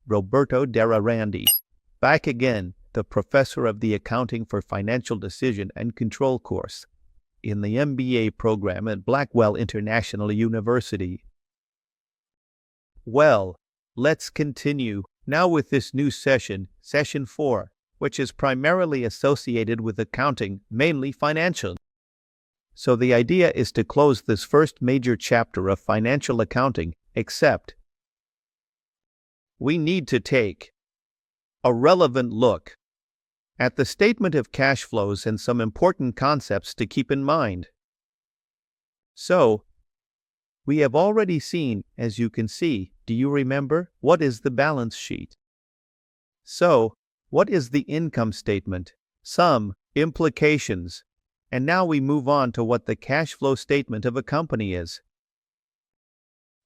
Roberto Dararandi. Back again, the professor of the Accounting for Financial Decision and Control course in the MBA program at Blackwell International University. Well, let's continue now with this new session, Session 4, which is primarily associated with accounting, mainly financial. So the idea is to close this first major chapter of financial accounting, except we need to take a relevant look at the statement of cash flows and some important concepts to keep in mind. So, we have already seen, as you can see, do you remember, what is the balance sheet? So, what is the income statement? Some implications. And now we move on to what the cash flow statement of a company is.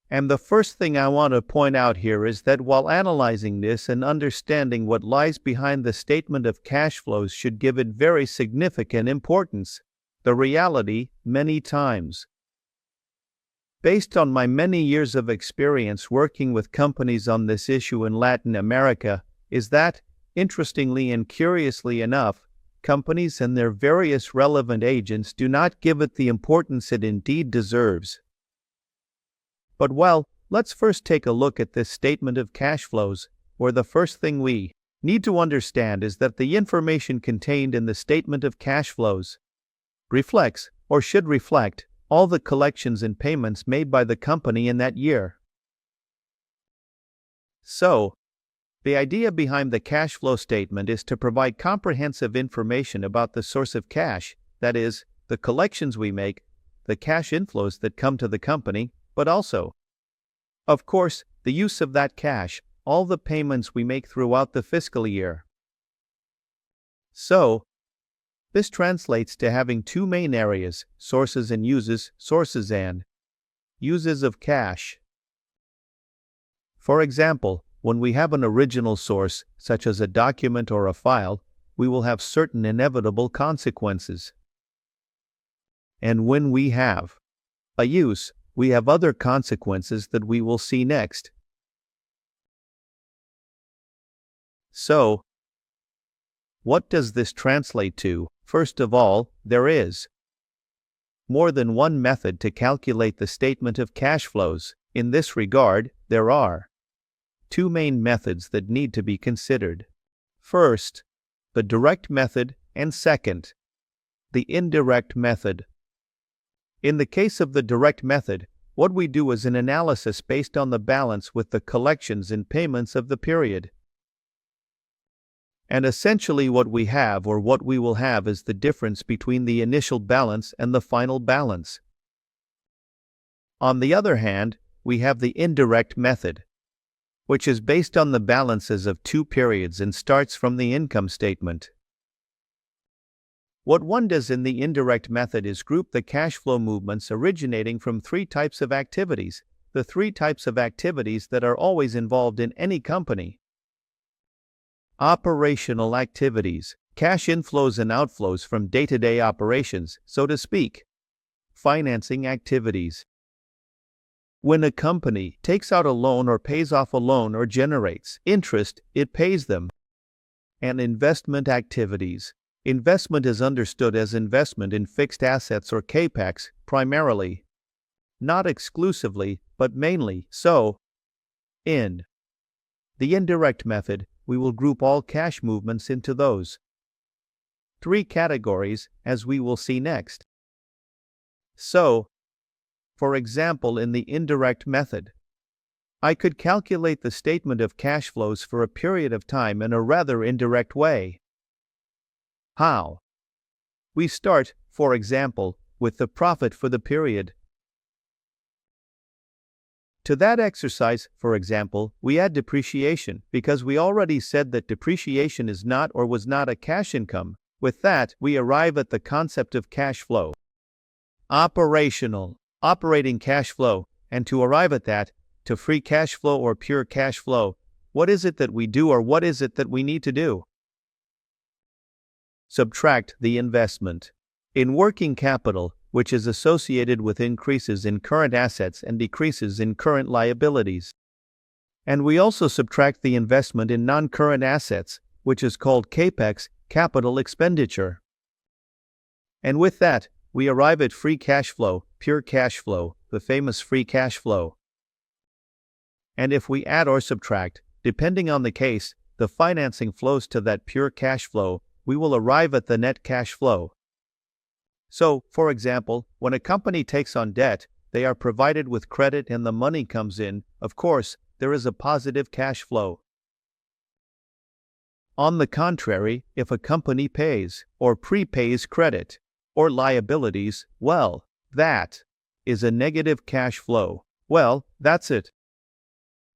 And the first thing I want to point out here is that while analyzing this and understanding what lies behind the statement of cash flows should give it very significant importance, the reality, many times, based on my many years of experience working with companies on this issue in Latin America, is that, interestingly and curiously enough, companies and their various relevant agents do not give it the importance it indeed deserves. But well, let's first take a look at this statement of cash flows, where the first thing we need to understand is that the information contained in the statement of cash flows reflects, or should reflect, all the collections and payments made by the company in that year. So, the idea behind the cash flow statement is to provide comprehensive information about the source of cash, that is, the collections we make, the cash inflows that come to the company, but also, of course, the use of that cash, all the payments we make throughout the fiscal year. So, this translates to having two main areas, sources and uses, sources and uses of cash. For example, when we have an original source, such as a document or a file, we will have certain inevitable consequences. And when we have a use, we have other consequences that we will see next. So, what does this translate to? First of all, there is more than one method to calculate the statement of cash flows. In this regard, there are two main methods that need to be considered. First, the direct method, and second, the indirect method. In the case of the direct method, what we do is an analysis based on the balance with the collections and payments of the period. And essentially what we have or what we will have is the difference between the initial balance and the final balance. On the other hand, we have the indirect method, which is based on the balances of two periods and starts from the income statement. What one does in the indirect method is group the cash flow movements originating from three types of activities, the three types of activities that are always involved in any company. Operational activities, cash inflows and outflows from day-to-day operations, so to speak. Financing activities. When a company takes out a loan or pays off a loan or generates interest, it pays them. And investment activities. Investment is understood as investment in fixed assets or CAPEX, primarily. Not exclusively, but mainly so. In the indirect method, we will group all cash movements into those three categories, as we will see next. So, for example, in the indirect method, I could calculate the statement of cash flows for a period of time in a rather indirect way. How? We start, for example, with the profit for the period. To that exercise, for example, we add depreciation, because we already said that depreciation is not or was not a cash income. With that, we arrive at the concept of cash flow. Operating cash flow, and to arrive at that, to free cash flow or pure cash flow, what is it that we do or what is it that we need to do? Subtract the investment in working capital, which is associated with increases in current assets and decreases in current liabilities. And we also subtract the investment in non-current assets, which is called CAPEX, capital expenditure. And with that, we arrive at free cash flow, pure cash flow, the famous free cash flow. And if we add or subtract, depending on the case, the financing flows to that pure cash flow, we will arrive at the net cash flow. So, for example, when a company takes on debt, they are provided with credit and the money comes in, of course, there is a positive cash flow. On the contrary, if a company pays, or prepays credit, or liabilities, well, that is a negative cash flow. Well, that's it.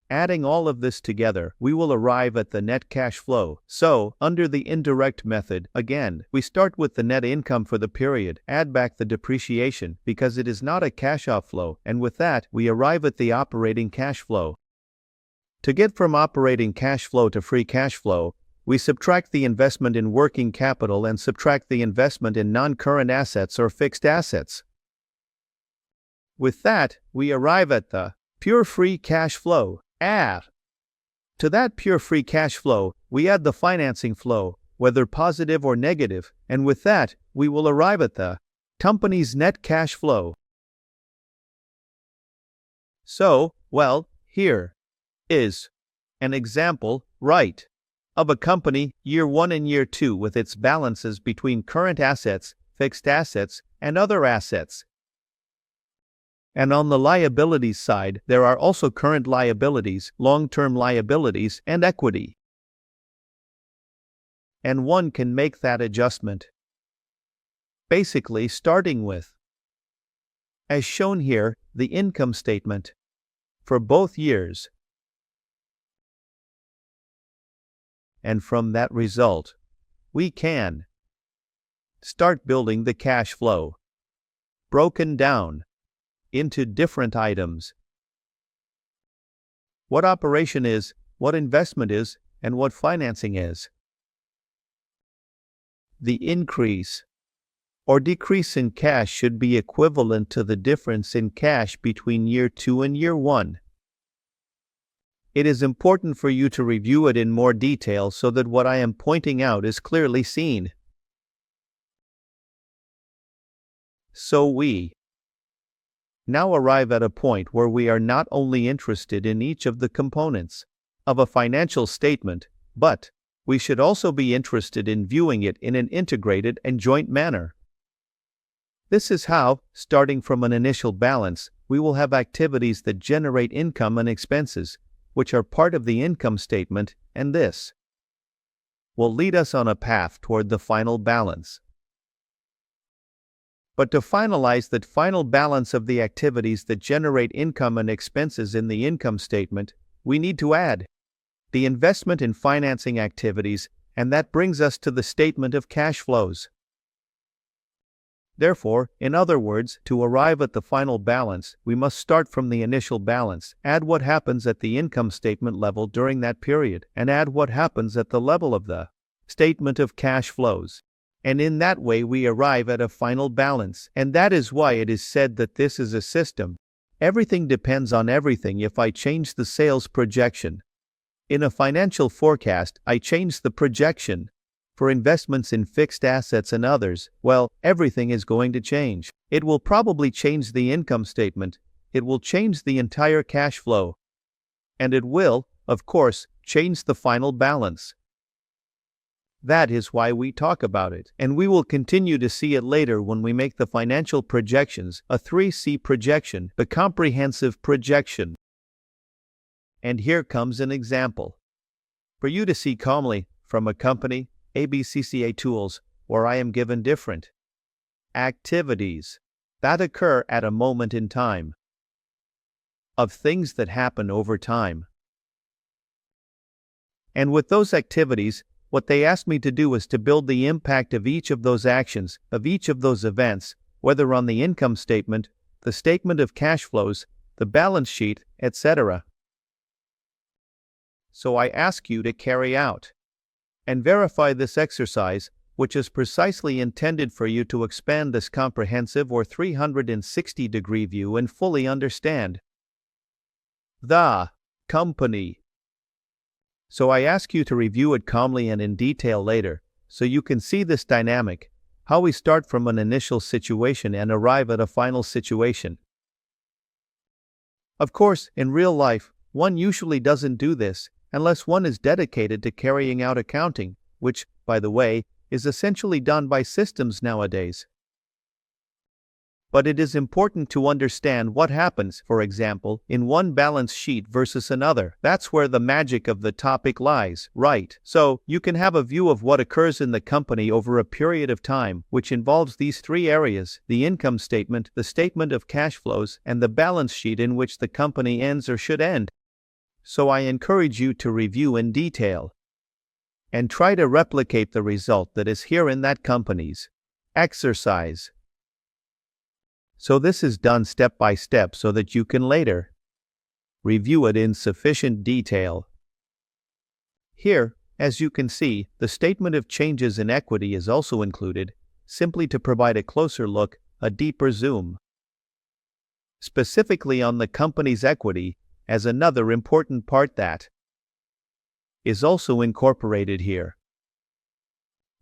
Adding all of this together, we will arrive at the net cash flow. So, under the indirect method, again, we start with the net income for the period, add back the depreciation, because it is not a cash outflow, and with that, we arrive at the operating cash flow. To get from operating cash flow to free cash flow, we subtract the investment in working capital and subtract the investment in non-current assets or fixed assets. With that, we arrive at the pure free cash flow. To that pure free cash flow, we add the financing flow, whether positive or negative, and with that, we will arrive at the company's net cash flow. So, well, here is an example, right, of a company year 1 and year 2 with its balances between current assets, fixed assets, and other assets. And on the liabilities side, there are also current liabilities, long-term liabilities, and equity. And one can make that adjustment. Basically, starting with, as shown here, the income statement for both years. And from that result, we can start building the cash flow, broken down into different items. What operation is, what investment is, and what financing is. The increase or decrease in cash should be equivalent to the difference in cash between year 2 and year 1. It is important for you to review it in more detail so that what I am pointing out is clearly seen. So we now arrive at a point where we are not only interested in each of the components of a financial statement, but we should also be interested in viewing it in an integrated and joint manner. This is how, starting from an initial balance, we will have activities that generate income and expenses, which are part of the income statement, and this will lead us on a path toward the final balance. But to finalize that final balance of the activities that generate income and expenses in the income statement, we need to add the investment in financing activities, and that brings us to the statement of cash flows. Therefore, in other words, to arrive at the final balance, we must start from the initial balance, add what happens at the income statement level during that period, and add what happens at the level of the statement of cash flows. And in that way we arrive at a final balance, and that is why it is said that this is a system. Everything depends on everything. If I change the sales projection in a financial forecast, I change the projection for investments in fixed assets and others, well, everything is going to change. It will probably change the income statement, it will change the entire cash flow, and it will, of course, change the final balance. That is why we talk about it, and we will continue to see it later when we make the financial projections, a 3C projection, the comprehensive projection. And here comes an example for you to see calmly from a company, ABCCA Tools, where I am given different activities that occur at a moment in time of things that happen over time. And with those activities, what they asked me to do is to build the impact of each of those actions, of each of those events, whether on the income statement, the statement of cash flows, the balance sheet, etc. So I ask you to carry out and verify this exercise, which is precisely intended for you to expand this comprehensive or 360-degree view and fully understand the company. So I ask you to review it calmly and in detail later, so you can see this dynamic, how we start from an initial situation and arrive at a final situation. Of course, in real life, one usually doesn't do this unless one is dedicated to carrying out accounting, which, by the way, is essentially done by systems nowadays. But it is important to understand what happens, for example, in one balance sheet versus another. That's where the magic of the topic lies, right? So, you can have a view of what occurs in the company over a period of time, which involves these three areas: the income statement, the statement of cash flows, and the balance sheet in which the company ends or should end. So I encourage you to review in detail and try to replicate the result that is here in that company's exercise. So this is done step by step so that you can later review it in sufficient detail. Here, as you can see, the statement of changes in equity is also included, simply to provide a closer look, a deeper zoom, specifically on the company's equity, as another important part that is also incorporated here.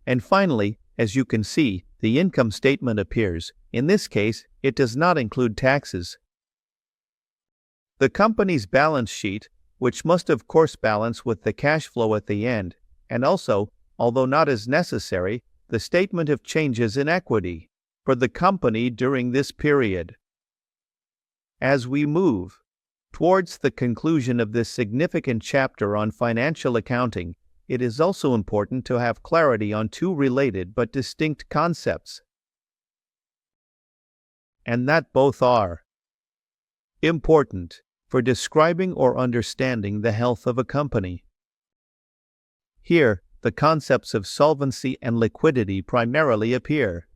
And finally, as you can see, the income statement appears. In this case, it does not include taxes. The company's balance sheet, which must of course balance with the cash flow at the end, and also, although not as necessary, the statement of changes in equity for the company during this period. As we move towards the conclusion of this significant chapter on financial accounting, it is also important to have clarity on two related but distinct concepts, and that both are important for describing or understanding the health of a company. Here, the concepts of solvency and liquidity primarily appear.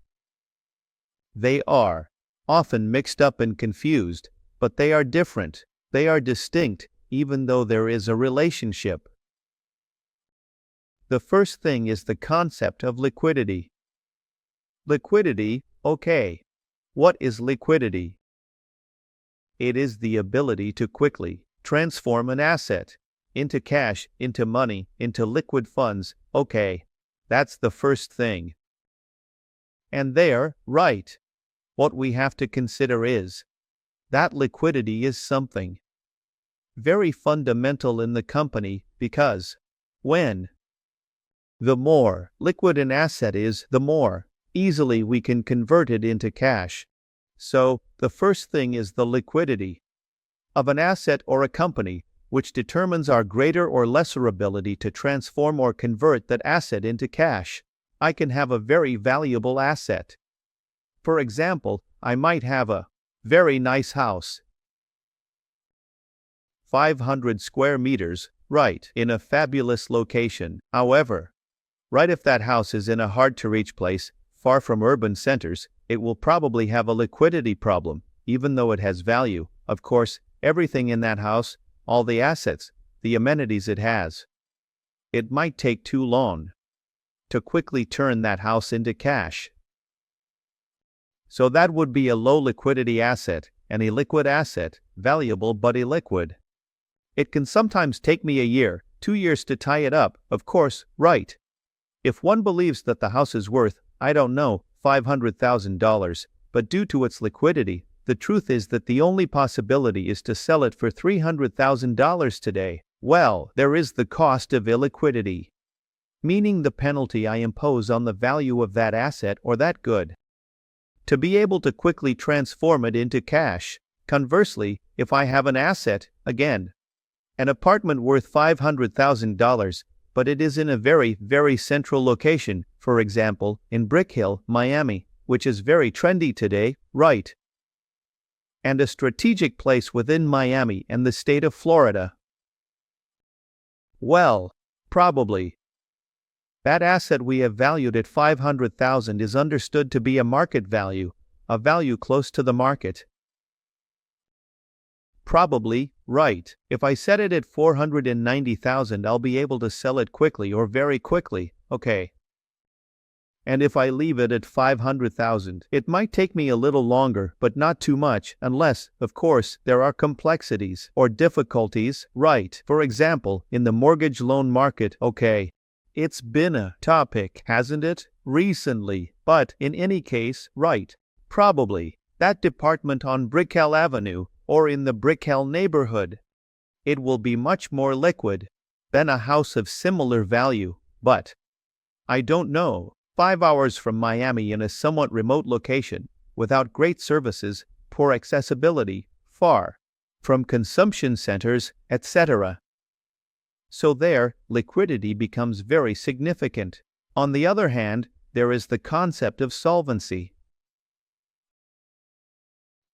They are often mixed up and confused, but they are different, they are distinct, even though there is a relationship. The first thing is the concept of liquidity. Liquidity, okay. What is liquidity? It is the ability to quickly transform an asset into cash, into money, into liquid funds. Okay, that's the first thing. And there, right, what we have to consider is that liquidity is something very fundamental in the company, because when the more liquid an asset is, the more easily we can convert it into cash. So, the first thing is the liquidity of an asset or a company, which determines our greater or lesser ability to transform or convert that asset into cash. I can have a very valuable asset. For example, I might have a very nice house, 500 square meters, right, in a fabulous location. However, right, if that house is in a hard-to-reach place, far from urban centers, it will probably have a liquidity problem, even though it has value. Of course, everything in that house, all the assets, the amenities it has. It might take too long to quickly turn that house into cash. So that would be a low liquidity asset, an illiquid asset, valuable but illiquid. It can sometimes take me a year, 2 years to tie it up, of course, right? If one believes that the house is worth, I don't know, $500,000, but due to its liquidity, the truth is that the only possibility is to sell it for $300,000 today. Well, there is the cost of illiquidity, meaning the penalty I impose on the value of that asset or that good, to be able to quickly transform it into cash. Conversely, if I have an asset, again, an apartment worth $500,000, but it is in a very, very central location, for example, in Brick Hill, Miami, which is very trendy today, right? And a strategic place within Miami and the state of Florida. Well, probably that asset we have valued at $500,000 is understood to be a market value, a value close to the market. Probably, right. If I set it at $490,000, I'll be able to sell it quickly or very quickly, okay. And if I leave it at 500,000, it might take me a little longer, but not too much, unless, of course, there are complexities or difficulties, right? For example, in the mortgage loan market, okay. It's been a topic, hasn't it? Recently, but in any case, right. Probably that department on Brickell Avenue or in the Brickell neighborhood. It will be much more liquid than a house of similar value, but I don't know. 5 hours from Miami in a somewhat remote location, without great services, poor accessibility, far from consumption centers, etc. So there, liquidity becomes very significant. On the other hand, there is the concept of solvency.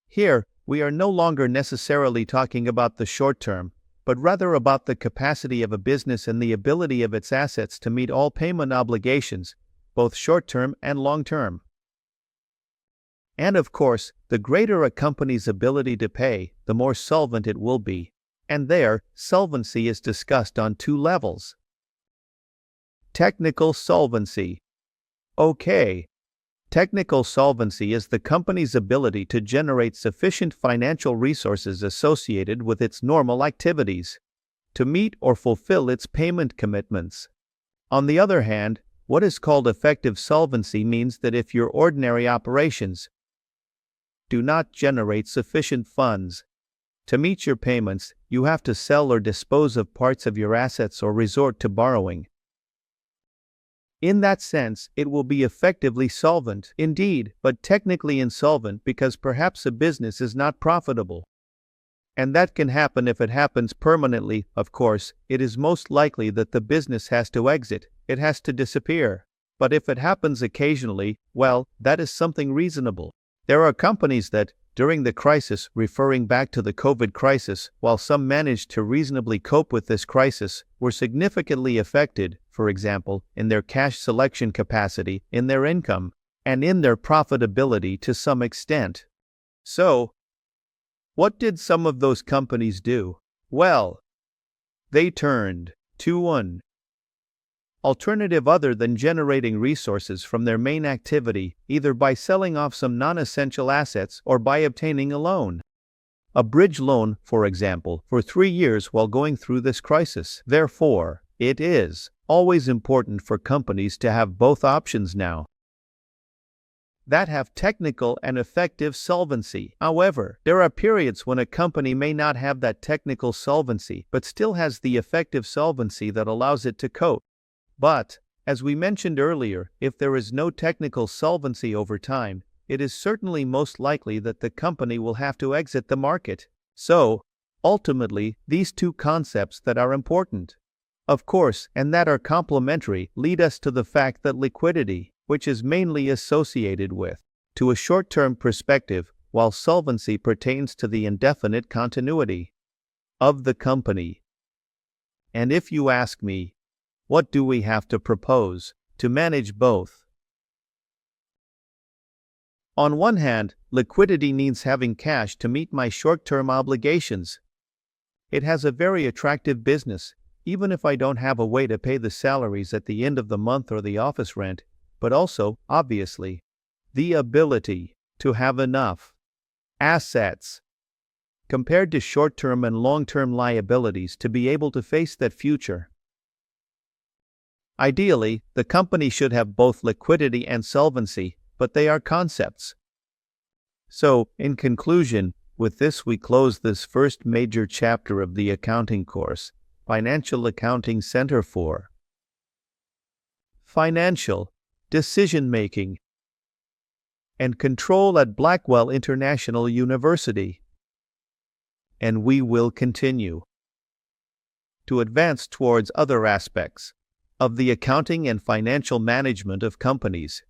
Here, we are no longer necessarily talking about the short term, but rather about the capacity of a business and the ability of its assets to meet all payment obligations, both short-term and long-term. And of course, the greater a company's ability to pay, the more solvent it will be. And there, solvency is discussed on 2 levels. Technical solvency. Okay. Technical solvency is the company's ability to generate sufficient financial resources associated with its normal activities to meet or fulfill its payment commitments. On the other hand, what is called effective solvency means that if your ordinary operations do not generate sufficient funds to meet your payments, you have to sell or dispose of parts of your assets or resort to borrowing. In that sense, it will be effectively solvent, indeed, but technically insolvent because perhaps a business is not profitable. And that can happen if it happens permanently, of course. It is most likely that the business has to exit, it has to disappear. But if it happens occasionally, well, that is something reasonable. There are companies that, during the crisis, referring back to the COVID crisis, while some managed to reasonably cope with this crisis, were significantly affected, for example, in their cash selection capacity, in their income, and in their profitability to some extent. So, what did some of those companies do? Well, they turned to an alternative other than generating resources from their main activity, either by selling off some non-essential assets or by obtaining a loan. A bridge loan, for example, for 3 years while going through this crisis. Therefore, it is always important for companies to have both options now that have technical and effective solvency. However, there are periods when a company may not have that technical solvency, but still has the effective solvency that allows it to cope. But, as we mentioned earlier, if there is no technical solvency over time, it is certainly most likely that the company will have to exit the market. So, ultimately, these 2 concepts that are important, of course, and that are complementary, lead us to the fact that liquidity, which is mainly associated with, to a short-term perspective, while solvency pertains to the indefinite continuity of the company. And if you ask me, what do we have to propose to manage both? On one hand, liquidity means having cash to meet my short-term obligations. It has a very attractive business, even if I don't have a way to pay the salaries at the end of the month or the office rent, but also, obviously, the ability to have enough assets compared to short-term and long-term liabilities to be able to face that future. Ideally, the company should have both liquidity and solvency, but they are concepts. So, in conclusion, with this we close this first major chapter of the accounting course, Financial Accounting Center for Financial Decision-Making and Control at Blackwell International University. And we will continue to advance towards other aspects of the accounting and financial management of companies.